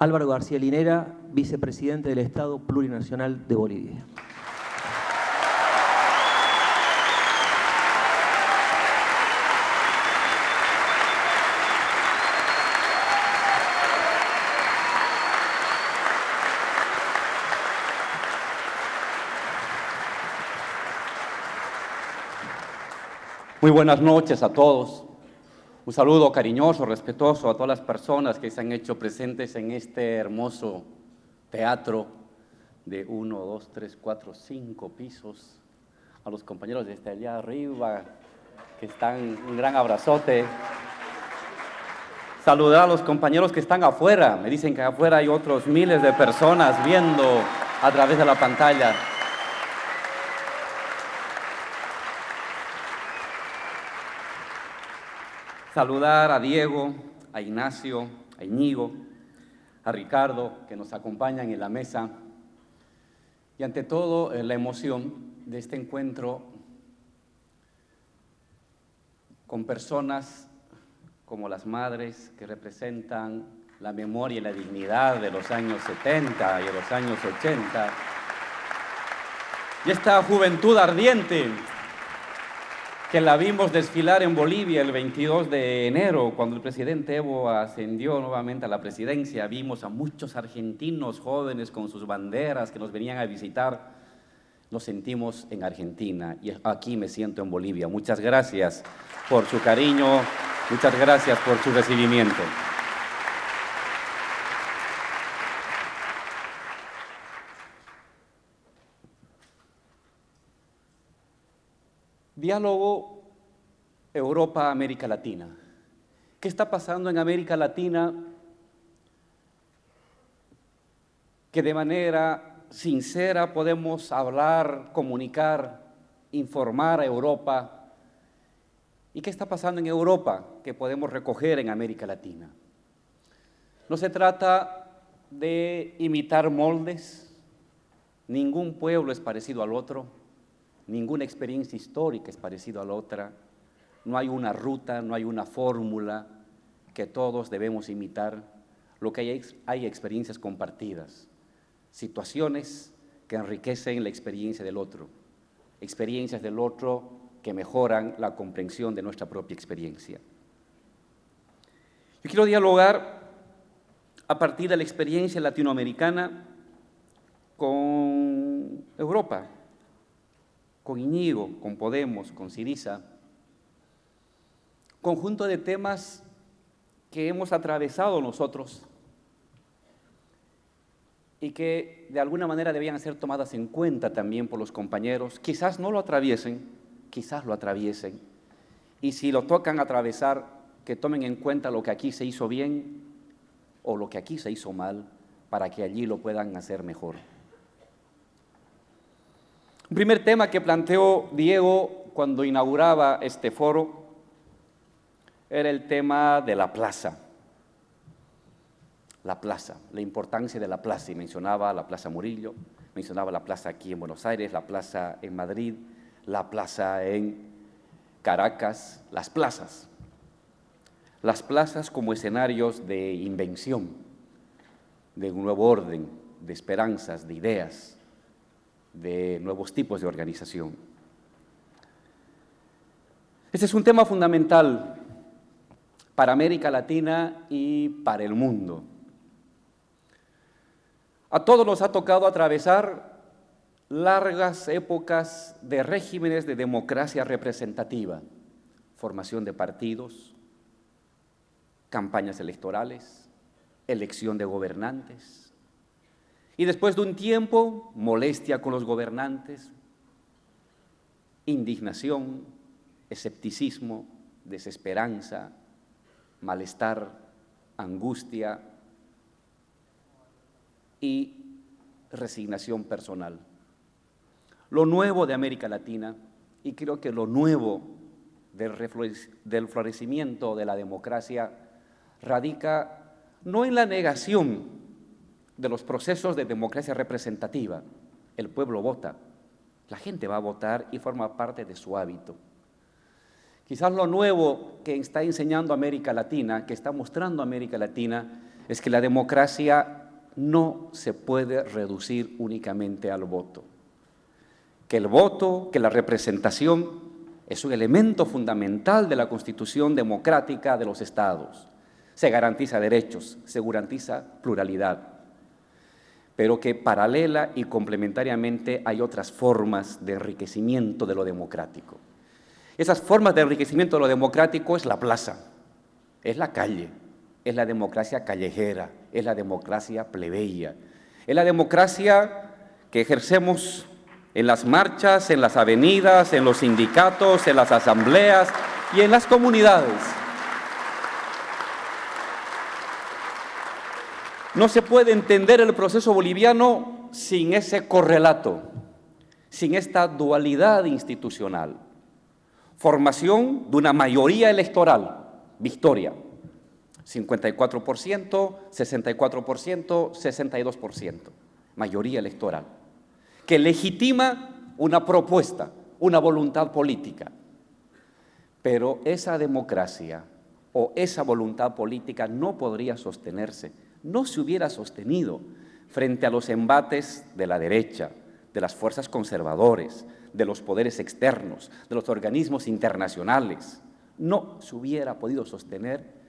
Álvaro García Linera, vicepresidente del Estado Plurinacional de Bolivia. Muy buenas noches a todos. Un saludo cariñoso, respetuoso a todas las personas que se han hecho presentes en este hermoso teatro de 1, 2, 3, 4, 5 pisos. A los compañeros desde allá arriba que están, un gran abrazote. Saludar a los compañeros que están afuera. Me dicen que afuera hay otros miles de personas viendo a través de la pantalla. Saludar a Diego, a Ignacio, a Íñigo, a Ricardo, que nos acompañan en la mesa. Y ante todo, la emoción de este encuentro con personas como las madres que representan la memoria y la dignidad de los años 70 y de los años 80. Y esta juventud ardiente que la vimos desfilar en Bolivia el 22 de enero, cuando el presidente Evo ascendió nuevamente a la presidencia. Vimos a muchos argentinos jóvenes con sus banderas que nos venían a visitar. Nos sentimos en Argentina y aquí me siento en Bolivia. Muchas gracias por su cariño, muchas gracias por su recibimiento. Diálogo Europa-América Latina. ¿Qué está pasando en América Latina que de manera sincera podemos hablar, comunicar, informar a Europa? ¿Y qué está pasando en Europa que podemos recoger en América Latina? No se trata de imitar moldes, ningún pueblo es parecido al otro. Ninguna experiencia histórica es parecida a la otra. No hay una ruta, no hay una fórmula que todos debemos imitar. Lo que hay experiencias compartidas, situaciones que enriquecen la experiencia del otro, experiencias del otro que mejoran la comprensión de nuestra propia experiencia. Yo quiero dialogar a partir de la experiencia latinoamericana con Europa, con Íñigo, con Podemos, con Syriza, conjunto de temas que hemos atravesado nosotros y que de alguna manera debían ser tomadas en cuenta también por los compañeros. Quizás no lo atraviesen, quizás lo atraviesen, y si lo tocan atravesar, que tomen en cuenta lo que aquí se hizo bien o lo que aquí se hizo mal, para que allí lo puedan hacer mejor. Un primer tema que planteó Diego cuando inauguraba este foro era el tema de la plaza. La plaza, la importancia de la plaza, y mencionaba la Plaza Murillo, mencionaba la plaza aquí en Buenos Aires, la plaza en Madrid, la plaza en Caracas, las plazas como escenarios de invención, de un nuevo orden, de esperanzas, de ideas, de nuevos tipos de organización. Este es un tema fundamental para América Latina y para el mundo. A todos nos ha tocado atravesar largas épocas de regímenes de democracia representativa, formación de partidos, campañas electorales, elección de gobernantes, y después de un tiempo, molestia con los gobernantes, indignación, escepticismo, desesperanza, malestar, angustia y resignación personal. Lo nuevo de América Latina, y creo que lo nuevo del florecimiento de la democracia, radica no en la negación de los procesos de democracia representativa. El pueblo vota, la gente va a votar y forma parte de su hábito. Quizás lo nuevo que está enseñando América Latina, que está mostrando América Latina, es que la democracia no se puede reducir únicamente al voto. Que el voto, que la representación es un elemento fundamental de la Constitución democrática de los Estados. Se garantiza derechos, se garantiza pluralidad, pero que paralela y complementariamente hay otras formas de enriquecimiento de lo democrático. Esas formas de enriquecimiento de lo democrático es la plaza, es la calle, es la democracia callejera, es la democracia plebeya, es la democracia que ejercemos en las marchas, en las avenidas, en los sindicatos, en las asambleas y en las comunidades. No se puede entender el proceso boliviano sin ese correlato, sin esta dualidad institucional. Formación de una mayoría electoral, victoria, 54%, 64%, 62%, mayoría electoral, que legitima una propuesta, una voluntad política. Pero esa democracia o esa voluntad política no podría sostenerse, no se hubiera sostenido frente a los embates de la derecha, de las fuerzas conservadoras, de los poderes externos, de los organismos internacionales. No se hubiera podido sostener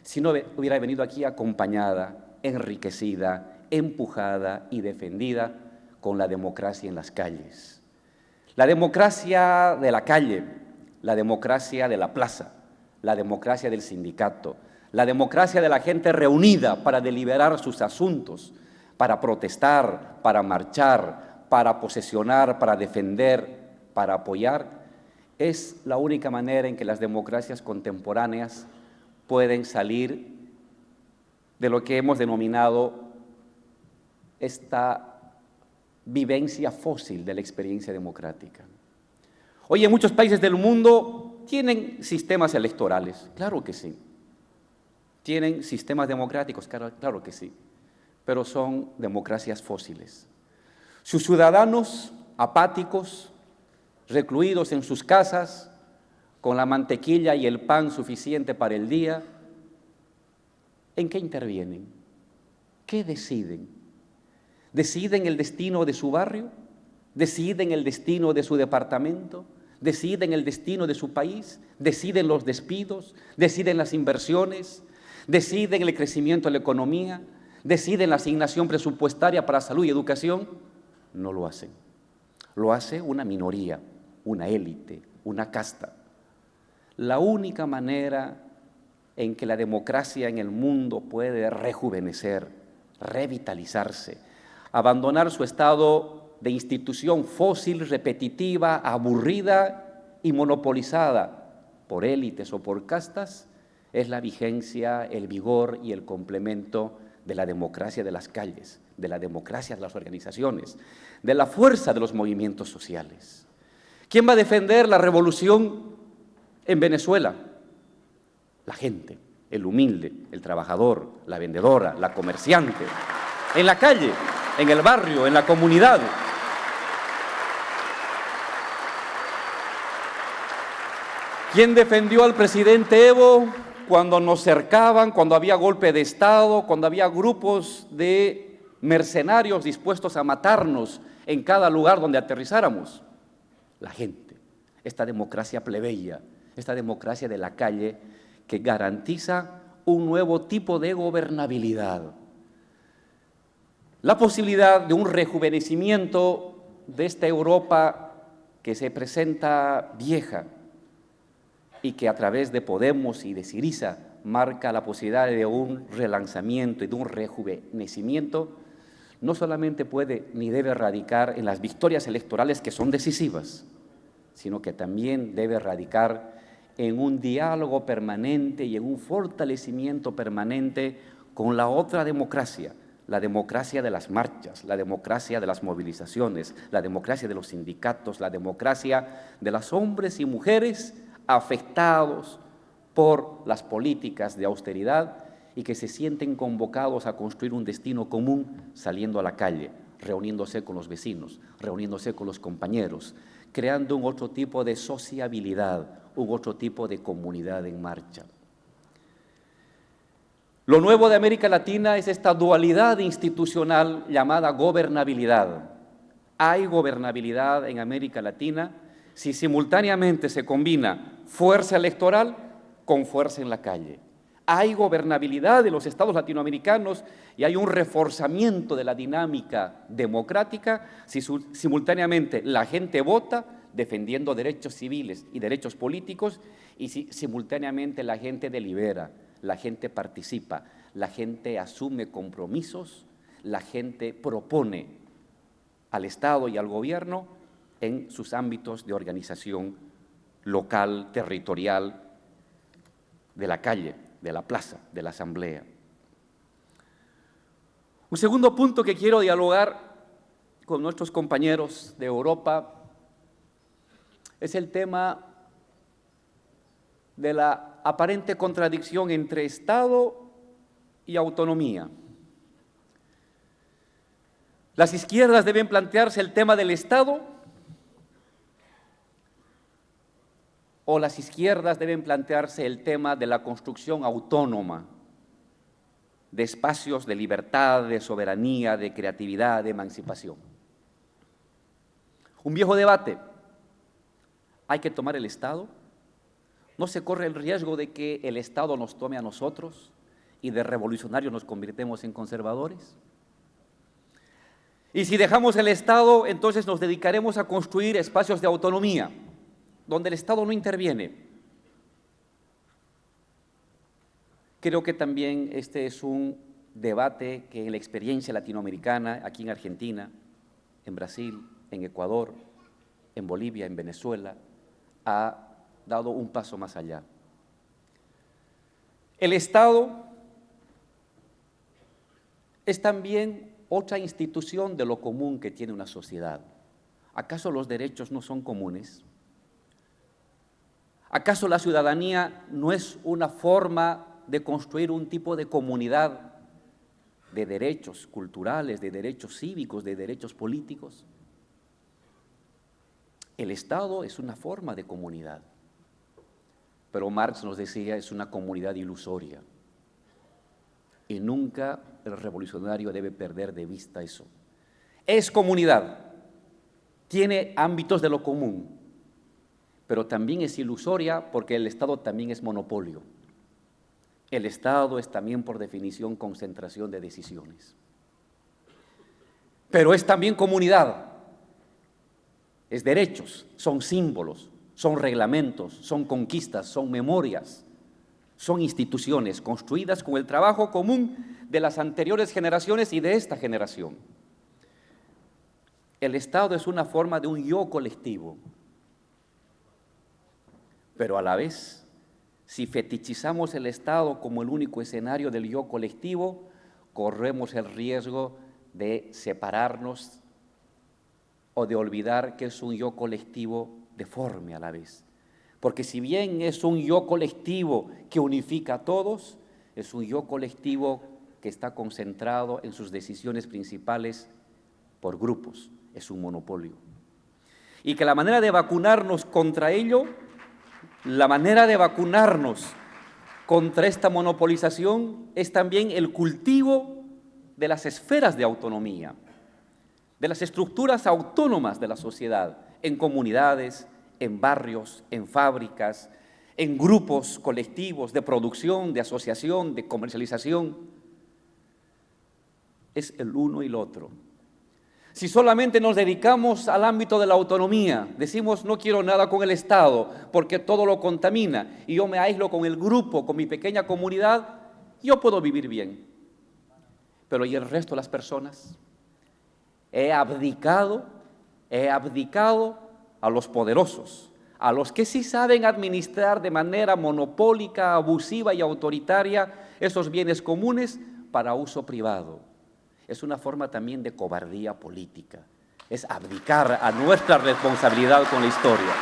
si no hubiera venido aquí acompañada, enriquecida, empujada y defendida con la democracia en las calles. La democracia de la calle, la democracia de la plaza, la democracia del sindicato, la democracia de la gente reunida para deliberar sus asuntos, para protestar, para marchar, para posesionar, para defender, para apoyar, es la única manera en que las democracias contemporáneas pueden salir de lo que hemos denominado esta vivencia fósil de la experiencia democrática. Hoy en muchos países del mundo tienen sistemas electorales, claro que sí. Tienen sistemas democráticos, claro que sí, pero son democracias fósiles. Sus ciudadanos apáticos, recluidos en sus casas, con la mantequilla y el pan suficiente para el día, ¿en qué intervienen? ¿Qué deciden? ¿Deciden el destino de su barrio? ¿Deciden el destino de su departamento? ¿Deciden el destino de su país? ¿Deciden los despidos? ¿Deciden las inversiones? ¿Deciden el crecimiento de la economía? ¿Deciden la asignación presupuestaria para salud y educación? No lo hacen. Lo hace una minoría, una élite, una casta. La única manera en que la democracia en el mundo puede rejuvenecer, revitalizarse, abandonar su estado de institución fósil, repetitiva, aburrida y monopolizada por élites o por castas, es la vigencia, el vigor y el complemento de la democracia de las calles, de la democracia de las organizaciones, de la fuerza de los movimientos sociales. ¿Quién va a defender la revolución en Venezuela? La gente, el humilde, el trabajador, la vendedora, la comerciante, en la calle, en el barrio, en la comunidad. ¿Quién defendió al presidente Evo cuando nos cercaban, cuando había golpe de Estado, cuando había grupos de mercenarios dispuestos a matarnos en cada lugar donde aterrizáramos? La gente, esta democracia plebeya, esta democracia de la calle que garantiza un nuevo tipo de gobernabilidad. La posibilidad de un rejuvenecimiento de esta Europa que se presenta vieja y que a través de Podemos y de Syriza marca la posibilidad de un relanzamiento y de un rejuvenecimiento, no solamente puede ni debe radicar en las victorias electorales que son decisivas, sino que también debe radicar en un diálogo permanente y en un fortalecimiento permanente con la otra democracia, la democracia de las marchas, la democracia de las movilizaciones, la democracia de los sindicatos, la democracia de los hombres y mujeres afectados por las políticas de austeridad y que se sienten convocados a construir un destino común saliendo a la calle, reuniéndose con los vecinos, reuniéndose con los compañeros, creando un otro tipo de sociabilidad, un otro tipo de comunidad en marcha. Lo nuevo de América Latina es esta dualidad institucional llamada gobernabilidad. Hay gobernabilidad en América Latina si simultáneamente se combina fuerza electoral con fuerza en la calle. Hay gobernabilidad de los estados latinoamericanos y hay un reforzamiento de la dinámica democrática si simultáneamente la gente vota defendiendo derechos civiles y derechos políticos y si simultáneamente la gente delibera, la gente participa, la gente asume compromisos, la gente propone al Estado y al gobierno en sus ámbitos de organización local, territorial, de la calle, de la plaza, de la asamblea. Un segundo punto que quiero dialogar con nuestros compañeros de Europa es el tema de la aparente contradicción entre Estado y autonomía. Las izquierdas deben plantearse el tema del Estado o las izquierdas deben plantearse el tema de la construcción autónoma de espacios de libertad, de soberanía, de creatividad, de emancipación. Un viejo debate. ¿Hay que tomar el Estado? ¿No se corre el riesgo de que el Estado nos tome a nosotros y de revolucionarios nos convirtemos en conservadores? Y si dejamos el Estado, entonces nos dedicaremos a construir espacios de autonomía, donde el Estado no interviene. Creo que también este es un debate que en la experiencia latinoamericana, aquí en Argentina, en Brasil, en Ecuador, en Bolivia, en Venezuela, ha dado un paso más allá. El Estado es también otra institución de lo común que tiene una sociedad. ¿Acaso los derechos no son comunes? ¿Acaso la ciudadanía no es una forma de construir un tipo de comunidad de derechos culturales, de derechos cívicos, de derechos políticos? El Estado es una forma de comunidad, pero Marx nos decía es una comunidad ilusoria y nunca el revolucionario debe perder de vista eso. Es comunidad, tiene ámbitos de lo común, pero también es ilusoria porque el Estado también es monopolio. El Estado es también por definición concentración de decisiones. Pero es también comunidad. Es derechos, son símbolos, son reglamentos, son conquistas, son memorias, son instituciones construidas con el trabajo común de las anteriores generaciones y de esta generación. El Estado es una forma de un yo colectivo, pero a la vez, si fetichizamos el Estado como el único escenario del yo colectivo, corremos el riesgo de separarnos o de olvidar que es un yo colectivo deforme a la vez. Porque si bien es un yo colectivo que unifica a todos, es un yo colectivo que está concentrado en sus decisiones principales por grupos, es un monopolio. Y que la manera de vacunarnos contra ello, la manera de vacunarnos contra esta monopolización es también el cultivo de las esferas de autonomía, de las estructuras autónomas de la sociedad, en comunidades, en barrios, en fábricas, en grupos colectivos de producción, de asociación, de comercialización. Es el uno y el otro. Si solamente nos dedicamos al ámbito de la autonomía, decimos no quiero nada con el Estado porque todo lo contamina y yo me aíslo con el grupo, con mi pequeña comunidad, yo puedo vivir bien. Pero ¿y el resto de las personas? He abdicado a los poderosos, a los que sí saben administrar de manera monopólica, abusiva y autoritaria esos bienes comunes para uso privado. Es una forma también de cobardía política, es abdicar a nuestra responsabilidad con la historia.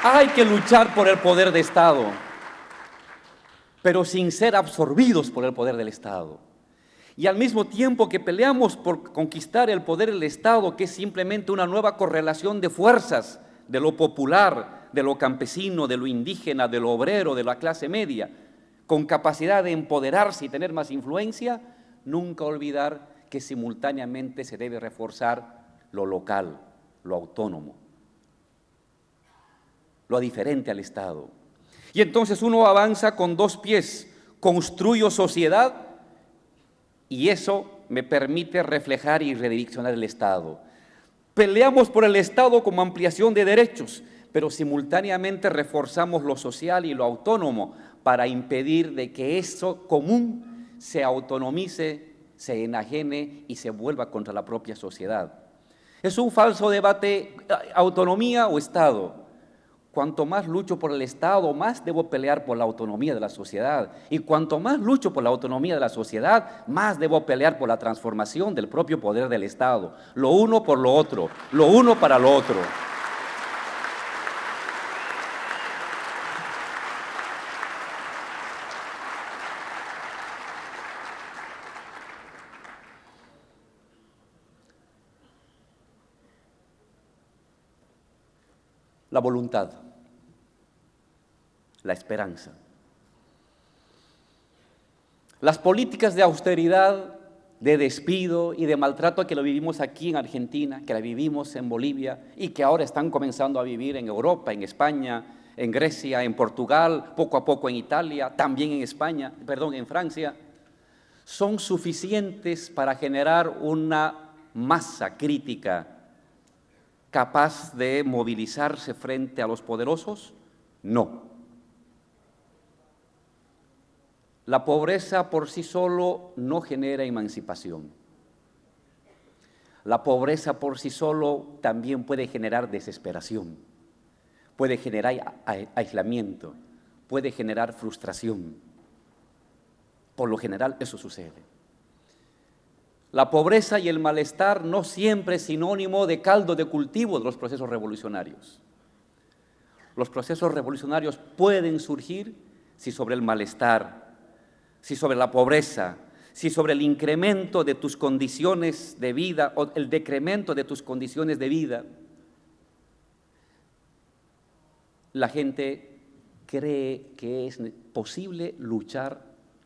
Hay que luchar por el poder de Estado, pero sin ser absorbidos por el poder del Estado. Y al mismo tiempo que peleamos por conquistar el poder del Estado, que es simplemente una nueva correlación de fuerzas de lo popular, de lo campesino, de lo indígena, de lo obrero, de la clase media, con capacidad de empoderarse y tener más influencia, nunca olvidar que simultáneamente se debe reforzar lo local, lo autónomo, lo diferente al Estado. Y entonces uno avanza con dos pies, construyo sociedad y eso me permite reflejar y redireccionar el Estado. Peleamos por el Estado como ampliación de derechos, pero simultáneamente reforzamos lo social y lo autónomo para impedir de que eso común se autonomice, se enajene y se vuelva contra la propia sociedad. Es un falso debate, autonomía o Estado. Cuanto más lucho por el Estado, más debo pelear por la autonomía de la sociedad. Y cuanto más lucho por la autonomía de la sociedad, más debo pelear por la transformación del propio poder del Estado. Lo uno por lo otro, lo uno para lo otro. La voluntad, la esperanza. Las políticas de austeridad, de despido y de maltrato que lo vivimos aquí en Argentina, que la vivimos en Bolivia y que ahora están comenzando a vivir en Europa, en España, en Grecia, en Portugal, poco a poco en Italia, también en España, perdón, en Francia, son suficientes para generar una masa crítica capaz de movilizarse frente a los poderosos? No. La pobreza por sí solo no genera emancipación. La pobreza por sí solo también puede generar desesperación, puede generar aislamiento, puede generar frustración. Por lo general eso sucede. La pobreza y el malestar no siempre es sinónimo de caldo de cultivo de los procesos revolucionarios. Los procesos revolucionarios pueden surgir si sobre el malestar, si sobre la pobreza, si sobre el incremento de tus condiciones de vida o el decremento de tus condiciones de vida, la gente cree que es posible luchar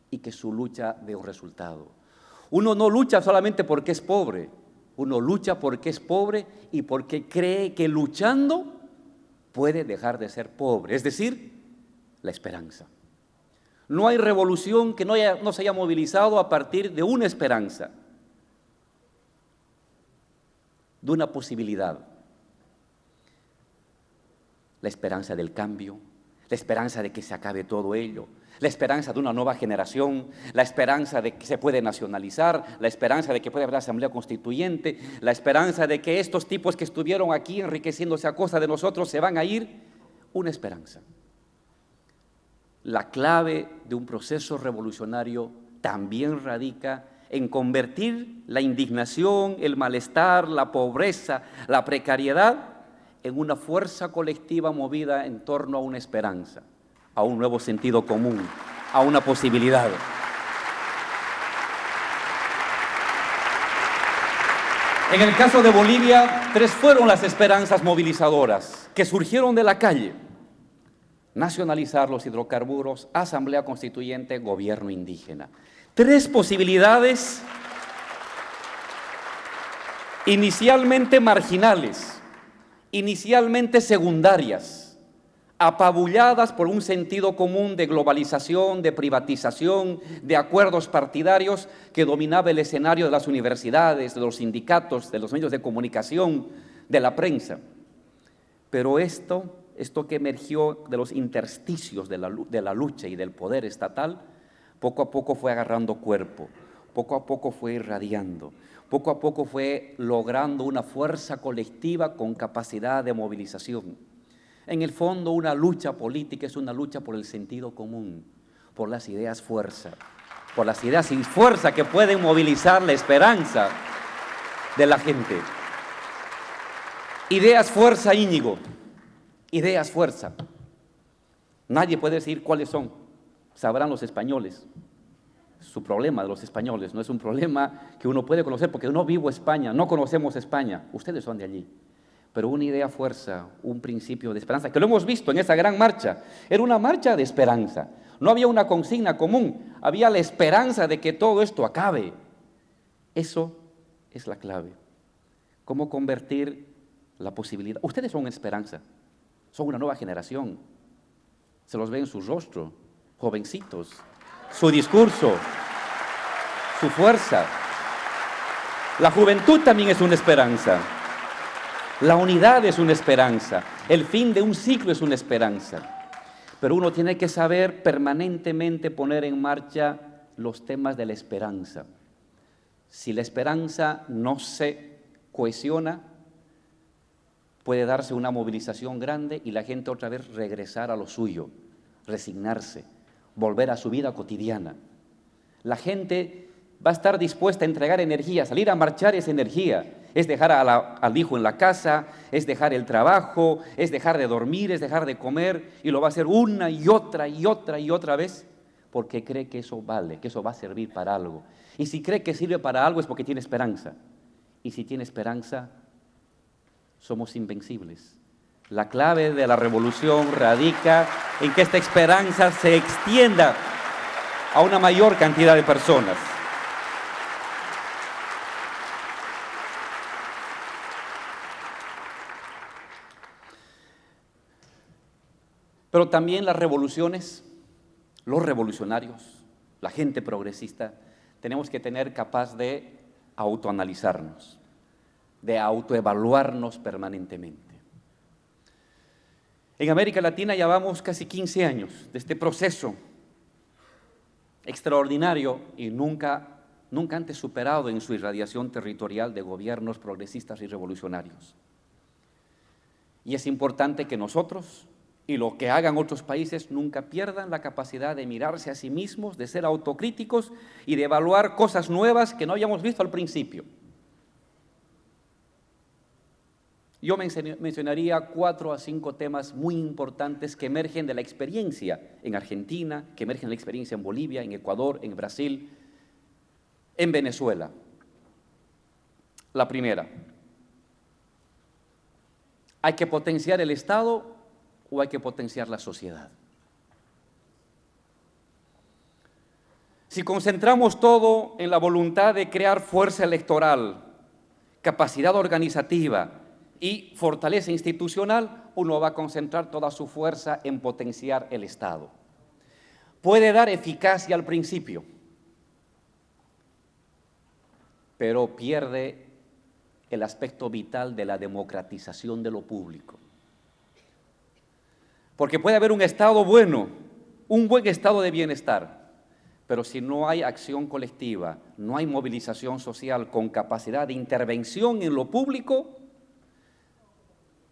y que su lucha dé un resultado. Uno no lucha solamente porque es pobre, uno lucha porque es pobre y porque cree que luchando puede dejar de ser pobre, es decir, la esperanza. No hay revolución que no se haya movilizado a partir de una esperanza, de una posibilidad. La esperanza del cambio, la esperanza de que se acabe todo ello, la esperanza de una nueva generación, la esperanza de que se puede nacionalizar, la esperanza de que puede haber asamblea constituyente, la esperanza de que estos tipos que estuvieron aquí enriqueciéndose a costa de nosotros se van a ir, una esperanza. La clave de un proceso revolucionario también radica en convertir la indignación, el malestar, la pobreza, la precariedad en una fuerza colectiva movida en torno a una esperanza, a un nuevo sentido común, a una posibilidad. En el caso de Bolivia, 3 fueron las esperanzas movilizadoras que surgieron de la calle: nacionalizar los hidrocarburos, asamblea constituyente, gobierno indígena. 3 posibilidades inicialmente marginales, inicialmente secundarias, apabulladas por un sentido común de globalización, de privatización, de acuerdos partidarios que dominaba el escenario de las universidades, de los sindicatos, de los medios de comunicación, de la prensa. Pero esto que emergió de los intersticios de la lucha y del poder estatal, poco a poco fue agarrando cuerpo, poco a poco fue irradiando, poco a poco fue logrando una fuerza colectiva con capacidad de movilización. En el fondo, una lucha política es una lucha por el sentido común, por las ideas fuerza, por las ideas sin fuerza que pueden movilizar la esperanza de la gente. Ideas fuerza, Íñigo, ideas fuerza. Nadie puede decir cuáles son, sabrán los españoles. Su problema de los españoles no es un problema que uno puede conocer, porque no vivo España, no conocemos España, ustedes son de allí. pero una idea fuerza, un principio de esperanza, que lo hemos visto en esa gran marcha. Era una marcha de esperanza. No había una consigna común, había la esperanza de que todo esto acabe. Eso es la clave. ¿Cómo convertir la posibilidad? Ustedes son esperanza, son una nueva generación. Se los ve en su rostro, jovencitos, su discurso, su fuerza. La juventud también es una esperanza. La unidad es una esperanza. El fin de un ciclo es una esperanza. Pero uno tiene que saber permanentemente poner en marcha los temas de la esperanza. Si la esperanza no se cohesiona, puede darse una movilización grande y la gente otra vez regresar a lo suyo, resignarse, volver a su vida cotidiana. La gente va a estar dispuesta a entregar energía, salir a marchar esa energía. Es dejar al hijo en la casa, es dejar el trabajo, es dejar de dormir, es dejar de comer, y lo va a hacer una y otra y otra y otra vez, porque cree que eso vale, que eso va a servir para algo. Y si cree que sirve para algo es porque tiene esperanza. Y si tiene esperanza, somos invencibles. La clave de la revolución radica en que esta esperanza se extienda a una mayor cantidad de personas. Pero también las revoluciones, los revolucionarios, la gente progresista, tenemos que tener capaz de autoanalizarnos, de autoevaluarnos permanentemente. En América Latina llevamos casi 15 años de este proceso extraordinario y nunca antes superado en su irradiación territorial de gobiernos progresistas y revolucionarios. Y es importante que nosotros y lo que hagan otros países nunca pierdan la capacidad de mirarse a sí mismos, de ser autocríticos y de evaluar cosas nuevas que no habíamos visto al principio. Yo mencionaría 4 a 5 temas muy importantes que emergen de la experiencia en Argentina, que emergen de la experiencia en Bolivia, en Ecuador, en Brasil, en Venezuela. La primera, ¿hay que potenciar el Estado o hay que potenciar la sociedad? Si concentramos todo en la voluntad de crear fuerza electoral, capacidad organizativa y fortaleza institucional, uno va a concentrar toda su fuerza en potenciar el Estado. Puede dar eficacia al principio, pero pierde el aspecto vital de la democratización de lo público. Porque puede haber un Estado bueno, un buen estado de bienestar, pero si no hay acción colectiva, no hay movilización social con capacidad de intervención en lo público,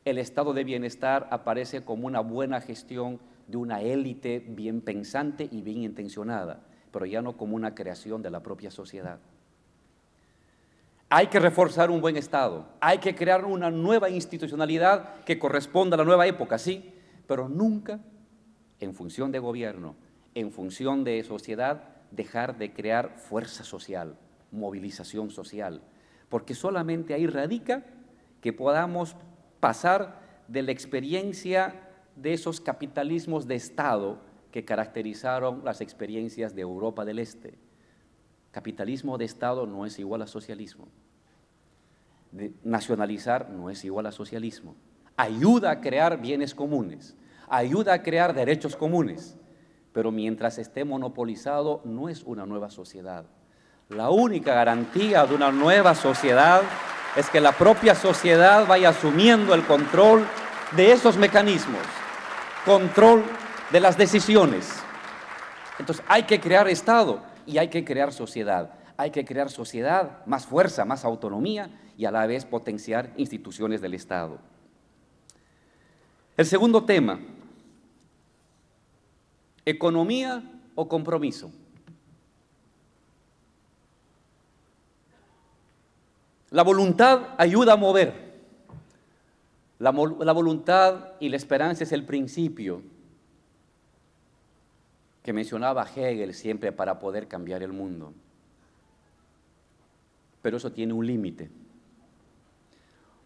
el estado de bienestar aparece como una buena gestión de una élite bien pensante y bien intencionada, pero ya no como una creación de la propia sociedad. Hay que reforzar un buen Estado, hay que crear una nueva institucionalidad que corresponda a la nueva época, sí, pero nunca en función de gobierno, en función de sociedad, dejar de crear fuerza social, movilización social, porque solamente ahí radica que podamos pasar de la experiencia de esos capitalismos de Estado que caracterizaron las experiencias de Europa del Este. Capitalismo de Estado no es igual a socialismo. Nacionalizar no es igual a socialismo. Ayuda a crear bienes comunes, ayuda a crear derechos comunes, pero mientras esté monopolizado no es una nueva sociedad. La única garantía de una nueva sociedad es que la propia sociedad vaya asumiendo el control de esos mecanismos, control de las decisiones. Entonces hay que crear Estado y hay que crear sociedad. Hay que crear sociedad, más fuerza, más autonomía y a la vez potenciar instituciones del Estado. El segundo tema, ¿economía o compromiso? La voluntad ayuda a mover. La voluntad y la esperanza es el principio que mencionaba Hegel siempre para poder cambiar el mundo. Pero eso tiene un límite.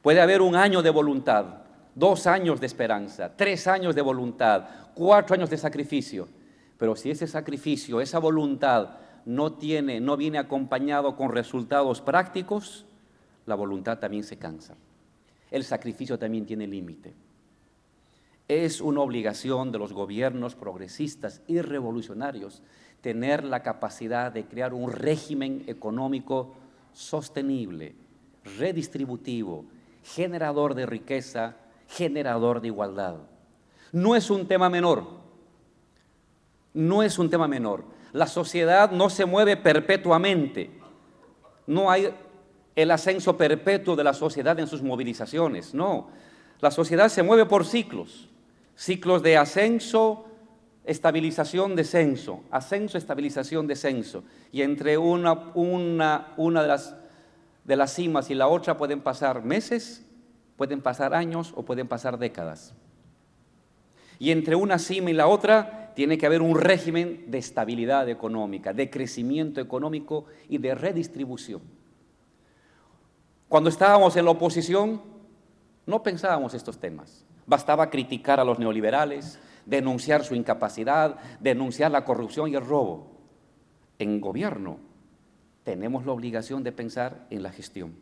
Puede haber 1 año de voluntad, 2 años de esperanza, 3 años de voluntad, 4 años de sacrificio. Pero si ese sacrificio, esa voluntad no viene acompañado con resultados prácticos, la voluntad también se cansa. El sacrificio también tiene límite. Es una obligación de los gobiernos progresistas y revolucionarios tener la capacidad de crear un régimen económico sostenible, redistributivo, generador de riqueza, generador de igualdad. No es un tema menor, no es un tema menor. La sociedad no se mueve perpetuamente, no hay el ascenso perpetuo de la sociedad en sus movilizaciones, no. La sociedad se mueve por ciclos, ciclos de ascenso, estabilización, descenso, ascenso, estabilización, descenso. Y entre una de las cimas y la otra pueden pasar meses, pueden pasar años o pueden pasar décadas. Y entre una cima y la otra tiene que haber un régimen de estabilidad económica, de crecimiento económico y de redistribución. Cuando estábamos en la oposición, no pensábamos estos temas. Bastaba criticar a los neoliberales, denunciar su incapacidad, denunciar la corrupción y el robo. En gobierno tenemos la obligación de pensar en la gestión,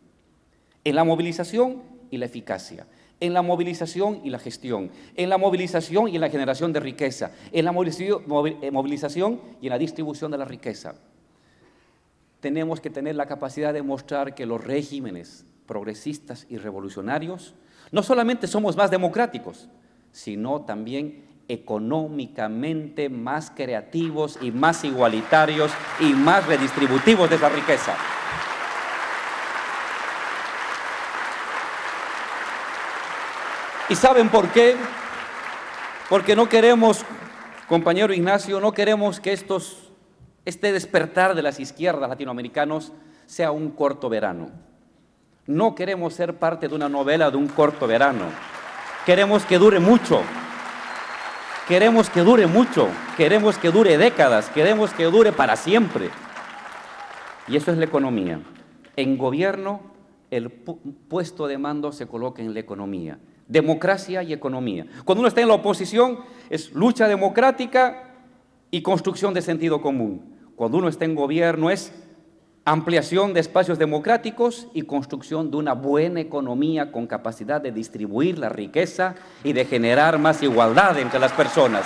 en la movilización y la eficacia, en la movilización y la gestión, en la movilización y en la generación de riqueza, en la movilización y en la distribución de la riqueza. Tenemos que tener la capacidad de mostrar que los regímenes progresistas y revolucionarios no solamente somos más democráticos, sino también económicamente más creativos y más igualitarios y más redistributivos de esa riqueza. ¿Y saben por qué? Porque no queremos, compañero Ignacio, no queremos que este despertar de las izquierdas latinoamericanos sea un corto verano. No queremos ser parte de una novela de un corto verano. Queremos que dure mucho. Queremos que dure mucho. Queremos que dure décadas. Queremos que dure para siempre. Y eso es la economía. En gobierno, el puesto de mando se coloca en la economía. Democracia y economía. Cuando uno está en la oposición, es lucha democrática y construcción de sentido común. Cuando uno está en gobierno, es ampliación de espacios democráticos y construcción de una buena economía con capacidad de distribuir la riqueza y de generar más igualdad entre las personas.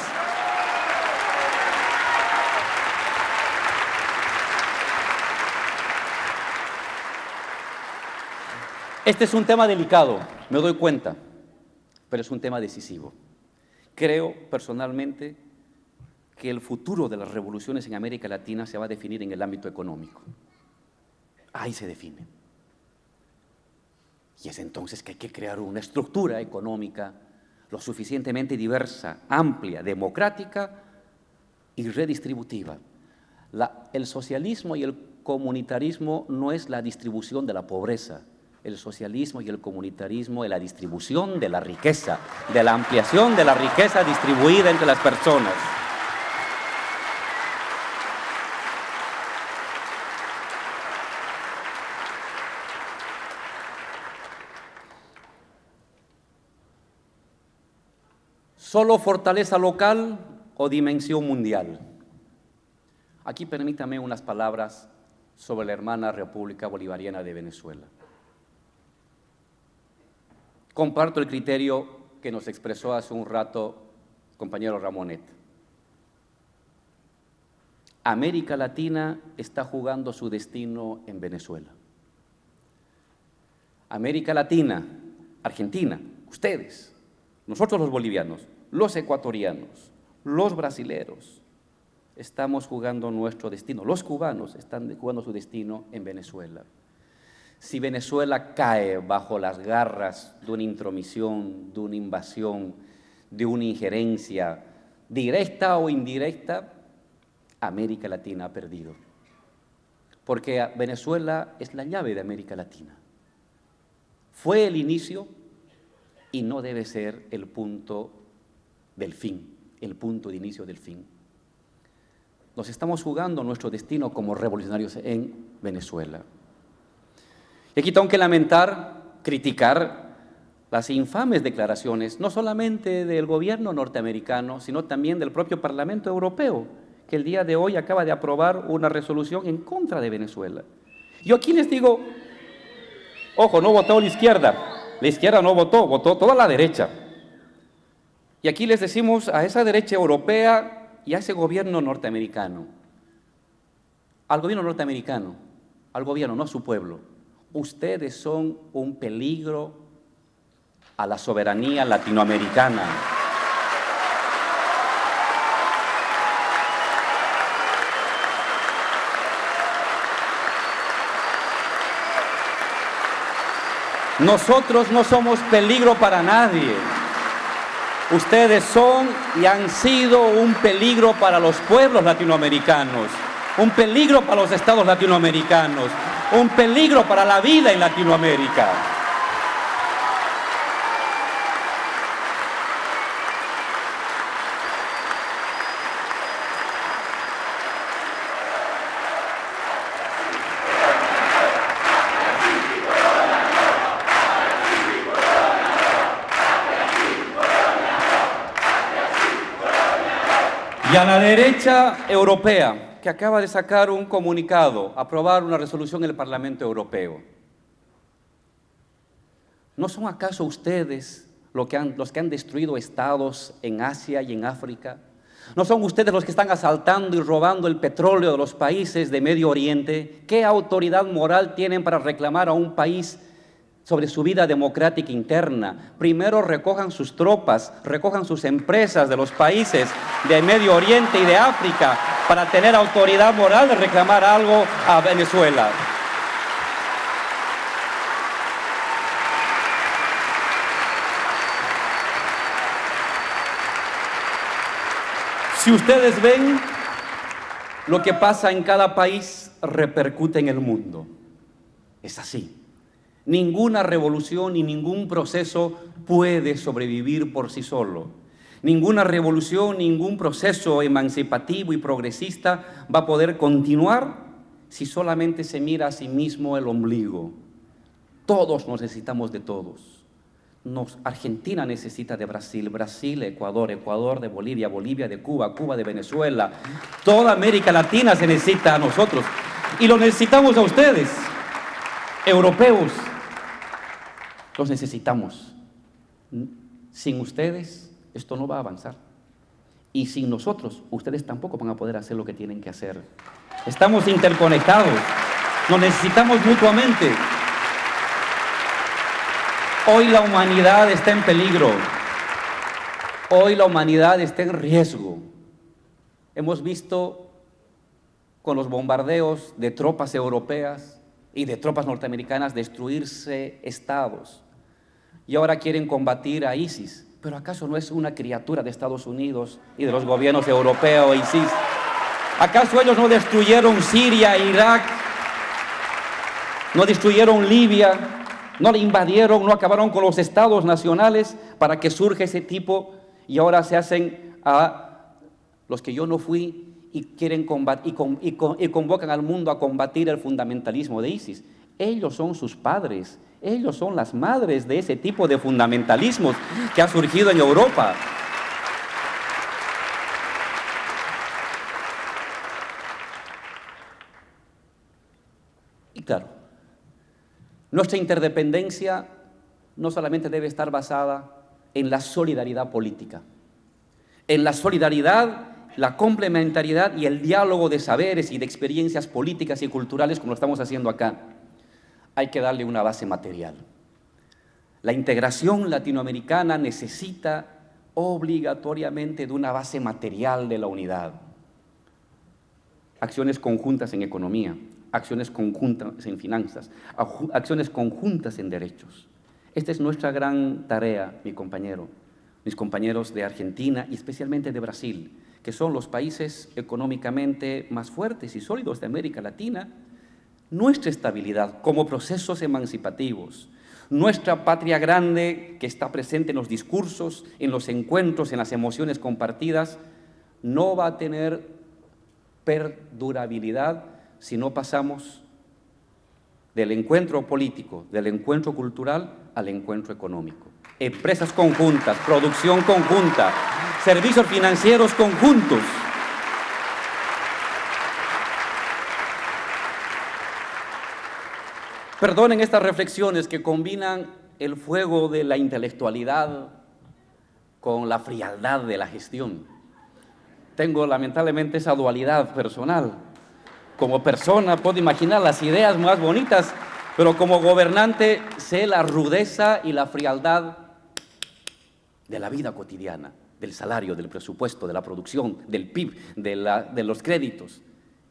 Este es un tema delicado, me doy cuenta, pero es un tema decisivo. Creo personalmente que el futuro de las revoluciones en América Latina se va a definir en el ámbito económico. Ahí se define. Y es entonces que hay que crear una estructura económica lo suficientemente diversa, amplia, democrática y redistributiva. El socialismo y el comunitarismo no es la distribución de la pobreza. El socialismo y el comunitarismo es la distribución de la riqueza, de la ampliación de la riqueza distribuida entre las personas. ¿Solo fortaleza local o dimensión mundial? Aquí permítame unas palabras sobre la hermana República Bolivariana de Venezuela. Comparto el criterio que nos expresó hace un rato el compañero Ramonet. América Latina está jugando su destino en Venezuela. América Latina, Argentina, ustedes, nosotros los bolivianos, los ecuatorianos, los brasileros, estamos jugando nuestro destino. Los cubanos están jugando su destino en Venezuela. Si Venezuela cae bajo las garras de una intromisión, de una invasión, de una injerencia directa o indirecta, América Latina ha perdido. Porque Venezuela es la llave de América Latina. Fue el inicio y no debe ser el punto del fin, el punto de inicio del fin. Nos estamos jugando nuestro destino como revolucionarios en Venezuela. Y aquí tengo que lamentar, criticar las infames declaraciones, no solamente del gobierno norteamericano, sino también del propio Parlamento Europeo, que el día de hoy acaba de aprobar una resolución en contra de Venezuela. Yo aquí les digo, ojo, no votó la izquierda no votó, votó toda la derecha. Y aquí les decimos a esa derecha europea y a ese gobierno norteamericano, al gobierno norteamericano, al gobierno, no a su pueblo, ustedes son un peligro a la soberanía latinoamericana. Nosotros no somos peligro para nadie. Ustedes son y han sido un peligro para los pueblos latinoamericanos, un peligro para los estados latinoamericanos, un peligro para la vida en Latinoamérica. Y a la derecha europea, que acaba de sacar un comunicado, aprobar una resolución en el Parlamento Europeo. ¿No son acaso ustedes los que han destruido estados en Asia y en África? ¿No son ustedes los que están asaltando y robando el petróleo de los países de Medio Oriente? ¿Qué autoridad moral tienen para reclamar a un país sobre su vida democrática interna? Primero recojan sus tropas, recojan sus empresas de los países de Medio Oriente y de África para tener autoridad moral de reclamar algo a Venezuela. Si ustedes ven, lo que pasa en cada país repercute en el mundo. Es así. Ninguna revolución y ningún proceso puede sobrevivir por sí solo. Ninguna revolución, ningún proceso emancipativo y progresista va a poder continuar si solamente se mira a sí mismo el ombligo. Todos necesitamos de todos. Argentina necesita de Brasil, Brasil, Ecuador, Ecuador de Bolivia, Bolivia de Cuba, Cuba de Venezuela. Toda América Latina se necesita a nosotros y lo necesitamos a ustedes, europeos. Los necesitamos. Sin ustedes esto no va a avanzar. Y sin nosotros, ustedes tampoco van a poder hacer lo que tienen que hacer. Estamos interconectados, nos necesitamos mutuamente. Hoy la humanidad está en peligro. Hoy la humanidad está en riesgo. Hemos visto con los bombardeos de tropas europeas y de tropas norteamericanas destruirse estados. Y ahora quieren combatir a ISIS. ¿Pero acaso no es una criatura de Estados Unidos y de los gobiernos europeos ISIS? ¿Acaso ellos no destruyeron Siria, Irak? ¿No destruyeron Libia? ¿No le invadieron, no acabaron con los estados nacionales para que surja ese tipo? Y ahora se hacen a los que yo no fui y quieren combatir y convocan al mundo a combatir el fundamentalismo de ISIS. Ellos son sus padres, ellos son las madres de ese tipo de fundamentalismos que ha surgido en Europa. Y claro, nuestra interdependencia no solamente debe estar basada en la solidaridad política, en la solidaridad, la complementariedad y el diálogo de saberes y de experiencias políticas y culturales como lo estamos haciendo acá. Hay que darle una base material. La integración latinoamericana necesita obligatoriamente de una base material de la unidad. Acciones conjuntas en economía, acciones conjuntas en finanzas, acciones conjuntas en derechos. Esta es nuestra gran tarea, mis compañeros de Argentina y especialmente de Brasil, que son los países económicamente más fuertes y sólidos de América Latina. Nuestra estabilidad como procesos emancipativos, nuestra patria grande que está presente en los discursos, en los encuentros, en las emociones compartidas, no va a tener perdurabilidad si no pasamos del encuentro político, del encuentro cultural al encuentro económico. empresas conjuntas, producción conjunta, servicios financieros conjuntos. Perdonen estas reflexiones que combinan el fuego de la intelectualidad con la frialdad de la gestión. Tengo lamentablemente esa dualidad personal. Como persona puedo imaginar las ideas más bonitas, pero como gobernante sé la rudeza y la frialdad de la vida cotidiana, del salario, del presupuesto, de la producción, del PIB, de los créditos.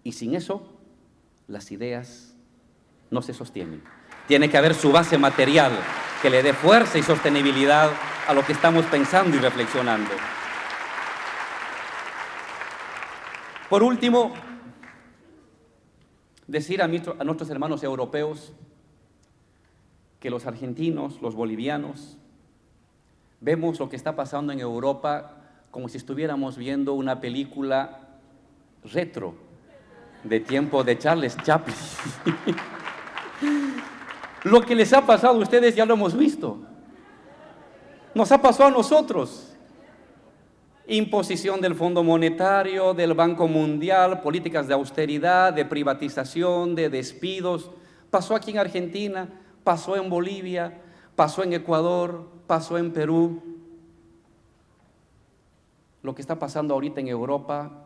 Y sin eso, las ideas no se sostienen. Tiene que haber su base material que le dé fuerza y sostenibilidad a lo que estamos pensando y reflexionando. Por último, decir a nuestros hermanos europeos que los argentinos, los bolivianos, vemos lo que está pasando en Europa como si estuviéramos viendo una película retro de tiempo de Charles Chaplin. Lo que les ha pasado a ustedes ya lo hemos visto. Nos ha pasado a nosotros. Imposición del Fondo Monetario, del Banco Mundial, políticas de austeridad, de privatización, de despidos. Pasó aquí en Argentina, pasó en Bolivia, pasó en Ecuador, pasó en Perú. Lo que está pasando ahorita en Europa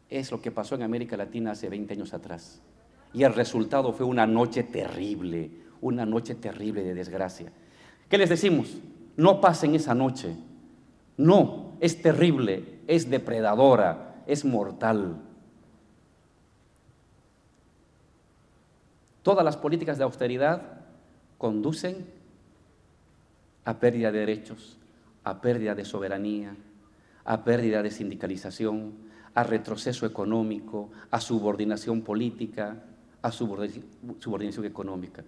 es lo que pasó en América Latina hace 20 años atrás. Y el resultado fue una noche terrible de desgracia. ¿Qué les decimos? No pasen esa noche. No, es terrible, es depredadora, es mortal. Todas las políticas de austeridad conducen a pérdida de derechos, a pérdida de soberanía, a pérdida de sindicalización, a retroceso económico, a subordinación política, a subordinación económica.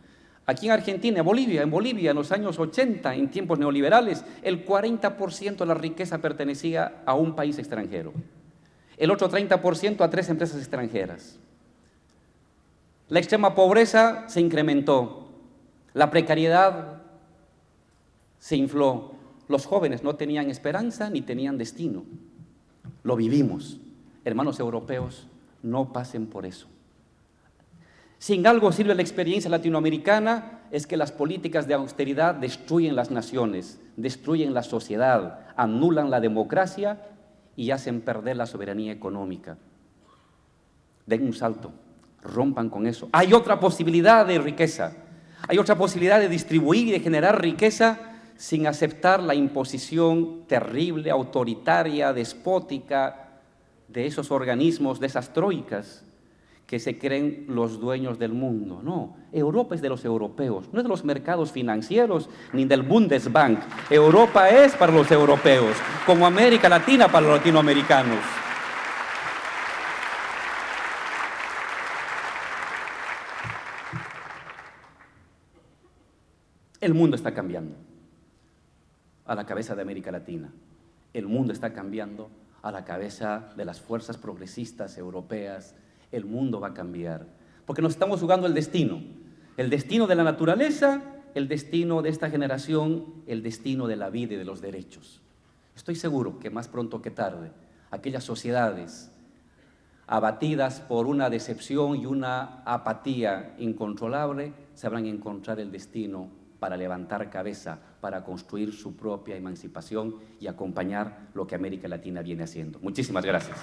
Aquí en Argentina, en Bolivia, en los años 80, en tiempos neoliberales, el 40% de la riqueza pertenecía a un país extranjero. El otro 30% a 3 empresas extranjeras. La extrema pobreza se incrementó. La precariedad se infló. Los jóvenes no tenían esperanza ni tenían destino. Lo vivimos. Hermanos europeos, no pasen por eso. Si en algo sirve la experiencia latinoamericana, es que las políticas de austeridad destruyen las naciones, destruyen la sociedad, anulan la democracia y hacen perder la soberanía económica. Den un salto, rompan con eso. Hay otra posibilidad de riqueza, hay otra posibilidad de distribuir y de generar riqueza sin aceptar la imposición terrible, autoritaria, despótica de esos organismos, de esas troicas que se creen los dueños del mundo. No, Europa es de los europeos, no es de los mercados financieros ni del Bundesbank. Europa es para los europeos, como América Latina para los latinoamericanos. El mundo está cambiando a la cabeza de América Latina. El mundo está cambiando a la cabeza de las fuerzas progresistas europeas. El mundo va a cambiar, porque nos estamos jugando el destino de la naturaleza, el destino de esta generación, el destino de la vida y de los derechos. Estoy seguro que más pronto que tarde, aquellas sociedades abatidas por una decepción y una apatía incontrolable, sabrán encontrar el destino para levantar cabeza, para construir su propia emancipación y acompañar lo que América Latina viene haciendo. Muchísimas gracias.